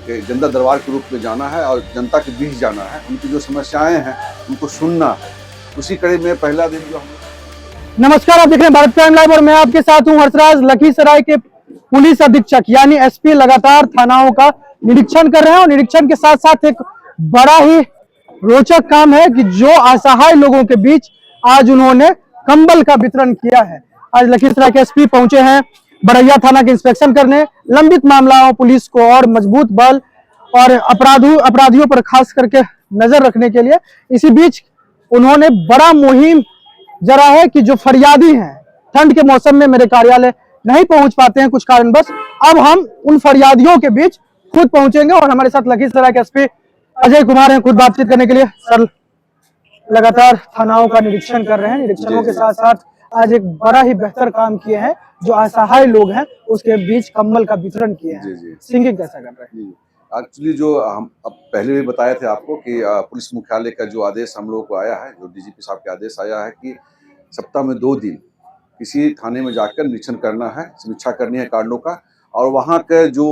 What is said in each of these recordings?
एक जनता दरबार के रूप में जाना है और जनता के बीच जाना है, उनकी जो समस्याएं हैं उनको सुनना है। उसी कड़ी में पहला दिन जो हम नमस्कार, आप देख रहे हैं भारत प्राइम लाइव और मैं आपके साथ हूं हर्षराज। लखीसराय के पुलिस अधीक्षक यानी एसपी लगातार थानाओं का निरीक्षण कर रहे हैं और निरीक्षण के साथ साथ एक बड़ा ही रोचक काम है कि जो असहाय लोगों के बीच आज उन्होंने कंबल का वितरण किया है। आज लखीसराय के एसपी पहुंचे हैं बड़ैया थाना के इंस्पेक्शन करने, लंबित मामलाओं पुलिस को और मजबूत बल और अपराधियों पर खास करके नजर रखने के लिए। इसी बीच उन्होंने बड़ा मुहिम जरा है कि जो फरियादी हैं ठंड के मौसम में मेरे कार्यालय नहीं पहुंच पाते हैं कुछ कारणवश, अब हम उन फरियादियों के बीच खुद पहुंचेंगे और हमारे साथ लखीसराय के एसपी अजय कुमार हैं खुद बातचीत करने के लिए। सर, लगातार थानाओं का निरीक्षण कर रहे हैं, निरीक्षणों के साथ साथ आज एक बड़ा ही बेहतर काम किए हैं, जो असहाय लोग हैं उसके बीच कंबल का वितरण किए हैं। सिंगिंग कैसा कर रहे हैं? एक्चुअली जो हम अब पहले भी बताए थे आपको कि पुलिस मुख्यालय का जो आदेश हम लोगों को आया है, जो डीजीपी साहब का आदेश आया है कि सप्ताह में 2 दिन किसी थाने में जाकर निरीक्षण करना है, समीक्षा करनी है कांडों का, और वहाँ के जो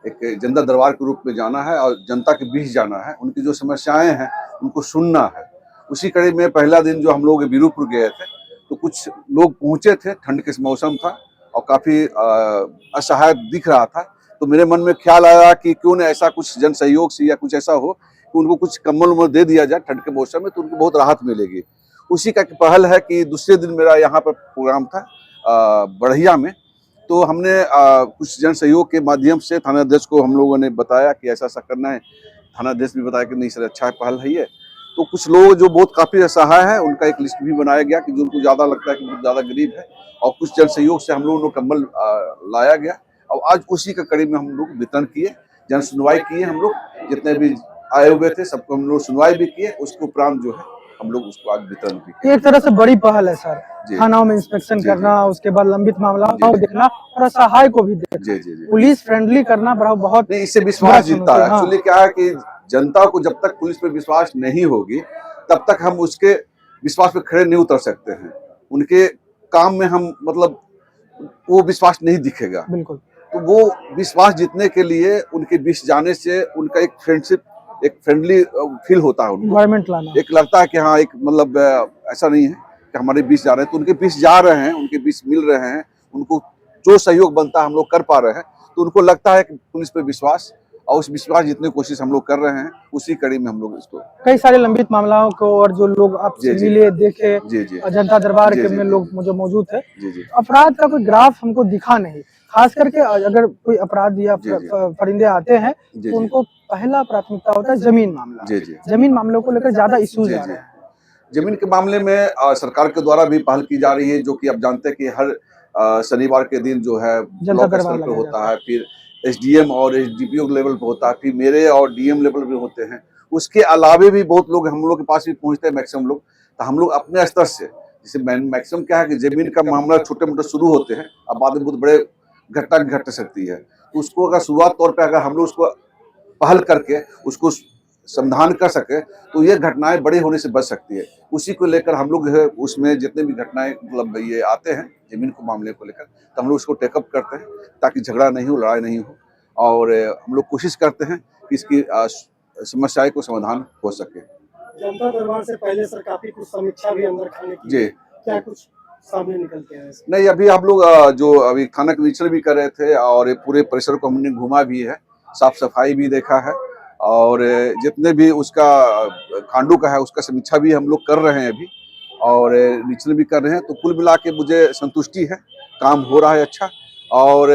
एक जनता दरबार के रूप में जाना है और जनता के बीच जाना है, उनकी जो समस्याएं हैं उनको सुनना है। उसी कड़ी में पहला दिन जो हम लोग बीरूपुर गए थे, तो कुछ लोग पहुंचे थे, ठंड के मौसम था और काफ़ी असहाय दिख रहा था। तो मेरे मन में ख्याल आया कि क्यों न ऐसा कुछ जन सहयोग से या कुछ ऐसा हो कि उनको कुछ कंबल उम्बल दे दिया जाए ठंड के मौसम में, तो उनको बहुत राहत मिलेगी। उसी का पहल है कि दूसरे दिन मेरा यहाँ पर प्रोग्राम था बढ़िया में, तो हमने कुछ जन सहयोग के माध्यम से थानाध्यक्ष को हम लोगों ने बताया कि ऐसा ऐसा करना है। थानाध्यक्ष भी बताया कि नहीं सर, अच्छा पहल है ये। तो कुछ लोग जो बहुत काफ़ी असहाय है, उनका एक लिस्ट भी बनाया गया कि जो उनको ज़्यादा लगता है कि बहुत ज़्यादा गरीब है, और कुछ जन सहयोग से हम लोगों को कंबल लाया गया। और आज उसी का कड़ी में हम लोग वितरण किए, जन सुनवाई किए। हम लोग जितने भी आए हुए थे सबको हम लोग सुनवाई भी किए, उसके उपरांत जो है हम लोग उसको आज वितरण भी किए। एक तरह से बड़ी पहल है सर, थानाओं में इंस्पेक्शन करना, उसके बाद लंबित मामलाओं को देखना और असहाय को भी देखना, पुलिस फ्रेंडली करना बहुत नहीं, इससे विश्वास जीतता है। एक्चुअली क्या है कि जनता को जब तक पुलिस पे विश्वास नहीं होगी तब तक हम उसके विश्वास पे खड़े नहीं उतर सकते हैं। उनके काम में हम मतलब वो विश्वास नहीं दिखेगा। बिल्कुल। तो वो विश्वास जीतने के लिए उनके बीच जाने से उनका एक फ्रेंडशिप, एक फ्रेंडली फील होता है, एनवायरनमेंट लाना, एक लगता है कि हाँ, एक मतलब ऐसा नहीं है कि हमारे बीच जा रहे हैं, तो उनके बीच जा रहे हैं, उनके बीच मिल रहे हैं, उनको जो सहयोग बनता है हम लोग कर पा रहे हैं, तो उनको लगता है कि पुलिस पे विश्वास, और उस विश्वास जितने कोशिश हम लोग कर रहे हैं, उसी कड़ी में हम लोग इसको कई सारे लंबित मामलाओं को और जो लोग आपसे मिले देखे जनता दरबार के में लोग मुझे मौजूद थे, अपराध का कोई ग्राफ हमको दिखा नहीं। खास करके अगर कोई अपराध या परिंदे आते हैं तो उनको पहला प्राथमिकता होता है जमीन मामला। जमीन मामलों को लेकर ज्यादा इश्यूज आ रहे हैं। जमीन के मामले में सरकार के द्वारा भी पहल की जा रही है, जो कि आप जानते हैं कि हर शनिवार के दिन जो है ब्लॉक स्तर पर होता है, फिर एसडीएम और एसडीपीओ लेवल पे होता है, फिर मेरे और डीएम लेवल पे होते हैं। उसके अलावे भी बहुत लोग हम लोग के पास भी पहुंचते हैं, मैक्सिमम लोग। तो हम लोग अपने स्तर से, जैसे मैक्सिमम क्या है कि जमीन का मामला छोटे मोटे शुरू होते हैं, अब बाद में बहुत बड़े घटना घट सकती है। तो उसको अगर शुरुआत तौर पर अगर हम लोग उसको पहल करके उसको समाधान कर सके तो ये घटनाएं बड़ी होने से बच सकती है। उसी को लेकर हम लोग है उसमें जितने भी घटनाएं मतलब ये आते हैं जमीन को मामले को लेकर, तो हम लोग उसको टेकअप करते हैं ताकि झगड़ा नहीं हो, लड़ाई नहीं हो, और हम लोग कोशिश करते हैं कि इसकी समस्याएं को समाधान हो सके। जनता दरबार से पहले सर काफी कुछ समीक्षा भी अंदर खाने की क्या कुछ सामने निकलते हैं? नहीं, अभी हम लोग जो अभी थाना का निरीक्षण भी कर रहे थे और पूरे परिसर को हमने घुमा भी है, साफ सफाई भी देखा है, और जितने भी उसका कांडों का है उसका समीक्षा भी हम लोग कर रहे हैं अभी, और निरीक्षण भी कर रहे हैं। तो कुल मिला के मुझे संतुष्टि है, काम हो रहा है अच्छा, और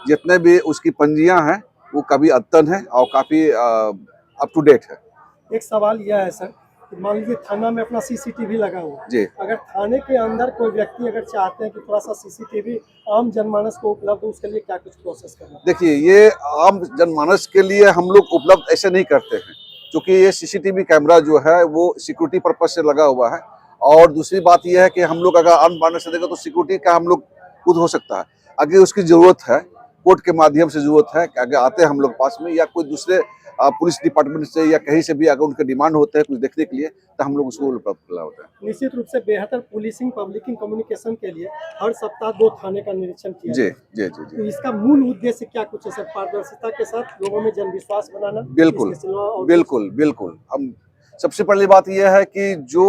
जितने भी उसकी पंजियां हैं वो काफ़ी अद्यतन है और काफ़ी अप टू डेट है। एक सवाल यह है सर, मान लीजिए थाना में अपना सीसीटीवी लगा हुआ जी, अगर थाने के अंदर कोई व्यक्ति अगर चाहते हैं कि थोड़ा सा सीसीटीवी आम जनमानस को उपलब्ध हो, उसके लिए क्या कुछ प्रोसेस करना? देखिए, ये आम जनमानस के लिए हम लोग उपलब्ध ऐसे नहीं करते हैं, क्योंकि ये सीसीटीवी कैमरा जो है वो सिक्योरिटी पर्पज से लगा हुआ है, और दूसरी बात यह है कि हम लोग अगर आम जनमानस से देखें तो सिक्योरिटी का हम लोग खुद हो सकता है। अगर उसकी ज़रूरत है, कोर्ट के माध्यम से ज़रूरत है कि अगर आते हैं हम लोग पास में या कोई दूसरे पुलिस डिपार्टमेंट से या कहीं से भी अगर उनके डिमांड होते हैं कुछ देखने के लिए तो हम लोग उसको उपलब्ध करा होता है। निश्चित रूप से बेहतर पुलिसिंग पब्लिकिंग कम्युनिकेशन के लिए हर सप्ताह 2 थाने का निरीक्षण किया जी जाए। जी जी जी तो इसका मूल उद्देश्य क्या कुछ है सर? पारदर्शिता के साथ लोगों में जन विश्वास बनाना। बिल्कुल इसके सिवा और बिल्कुल बिल्कुल। हम सबसे पहली बात यह है कि जो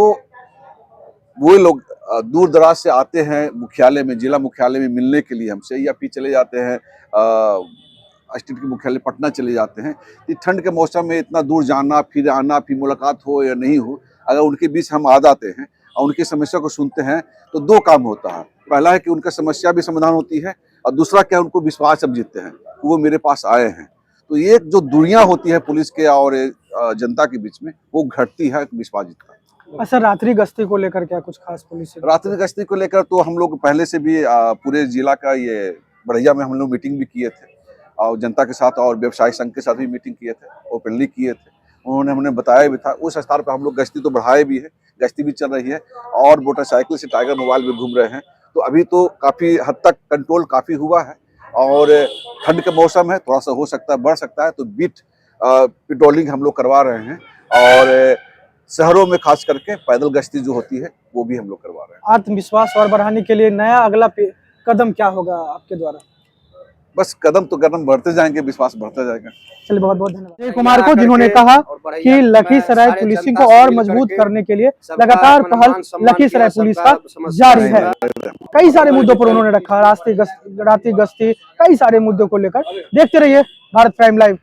वो लोग दूर दराज से आते हैं मुख्यालय में, जिला मुख्यालय में मिलने के लिए हमसे, या फिर चले जाते हैं स्टेट के मुख्यालय पटना चले जाते हैं, कि ठंड के मौसम में इतना दूर जाना फिर आना, फिर मुलाकात हो या नहीं हो, अगर उनके बीच हम आ जाते हैं और उनकी समस्या को सुनते हैं तो दो काम होता है। पहला है कि उनका समस्या भी समाधान होती है, और दूसरा क्या, उनको विश्वास अब जीतते हैं कि वो मेरे पास आए हैं। तो ये जो दूरियां होती है पुलिस के और जनता के बीच में, वो घटती है विश्वास जीतता है। अच्छा, रात्रि गश्ती को लेकर क्या कुछ खास पुलिस से? रात्रि गश्ती को लेकर तो हम लोग पहले से भी पूरे जिला का ये बढ़िया में हम लोग मीटिंग भी किए थे, और जनता के साथ और व्यवसायी संघ के साथ भी मीटिंग किए थे, ओपनली किए थे। उन्होंने हमने बताया भी था, उस स्तर पर हम लोग गश्ती तो बढ़ाए भी है, गश्ती भी चल रही है, और मोटरसाइकिल से टाइगर मोबाइल में घूम रहे हैं। तो अभी तो काफी हद तक कंट्रोल काफी हुआ है, और ठंड का मौसम है, थोड़ा सा हो सकता है बढ़ सकता है, तो बीट पेट्रोलिंग हम लोग करवा रहे हैं, और शहरों में खास करके पैदल गश्ती जो होती है वो भी हम लोग करवा रहे हैं। आत्मविश्वास और बढ़ाने के लिए नया अगला कदम क्या होगा आपके द्वारा? बस कदम तो कदम बढ़ते जाएंगे, विश्वास बढ़ता जाएगा। चलिए, बहुत बहुत धन्यवाद अजय कुमार को, जिन्होंने कहा कि लखीसराय पुलिसिंग को और मजबूत करने के लिए लगातार पहल लखीसराय पुलिस का जारी है। कई सारे मुद्दों पर उन्होंने रखा, रात्रि गश्ती, कई सारे मुद्दों को लेकर। देखते रहिए भारत प्राइम लाइव।